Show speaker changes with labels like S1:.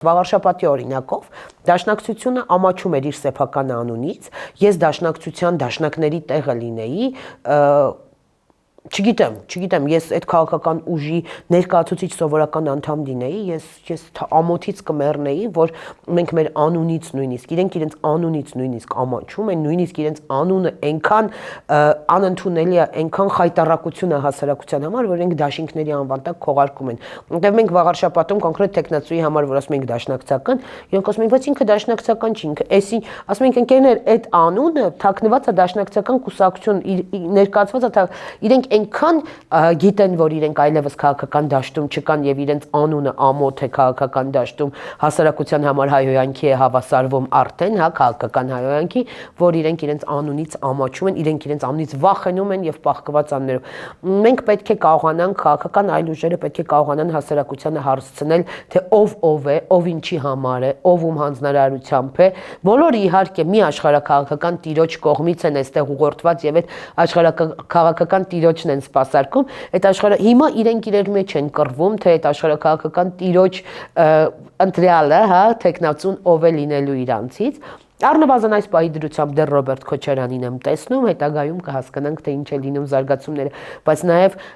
S1: Վաղարշապատի օրինակով դաշնակցությունը ամաչում էր իր սեփական անունից, ես դաշնակցության դաշնակների տեղը լինեի, չգիտեմ, ես այդ քաղաքական ուժի ներկայացուցիչ սովորական անդամ լինեի, ես ամոթից կմեռնեի, որ մենք մեր անունից նույնիսկ, իրենք իրենց անունից նույնիսկ ամաչում են, նույնիսկ իրենց անունը այնքան անընդունելի է, այնքան խայտառակություն է հասարակության համար, որ իրենք դաշինքների անվան տակ քողարկում են։ Որտեւ մենք վաղարշապատում կոնկրետ տեխնացուի համար, որ ասում ենք դաշնակցական, իրենք ասում են, բայց ինքը դաշնակցական չի, ինքը էսի, ասում ենք ընկերներ, այդ անունը թաքնված է դաշնակցական կուսակցություն, ներկայացված է, իրենք այնքան գիտեն, որ իրենք այլևս քաղաքական դաշտում չկան եւ իրենց անունը ամոթ է քաղաքական դաշտում, հասարակության համար հայհոյանքի է հավասարվում արդեն, հա, քաղաքական հայհոյանքի, որ իրենք իրենց անունից ամաչում են, իրենք իրենց անունից վախենում են եւ պահկված աններով։ Մենք պետք է կարողանանք քաղաքական այլ ուժերը պետք է կարողանան հասարակությանը հարցնել, թե ով է, ով ինչի համար է, ով ում հանձնարարությամբ է։ Բոլորը իհարկե մի աշխարհակաղակական տիրոջ կողմից են այստեղ ուղղորդված եւ այդ աշխարհակաղակական տիրոջն են սպասարկում, այդ աշխարհը հիմա իրենք իրար մեջ են կռվում, թե այդ աշխարհակաղակական տիրոջ ընտրյալը, հա, տեխնացուն ով է լինելու իրանցից։ Առնվազն այս պահի դրությամբ դեռ Ռոբերտ Քոչարյանին եմ տեսնում, հետագայում կհասկանանք, թե ինչ է լինում զարգացումները, բայց նաև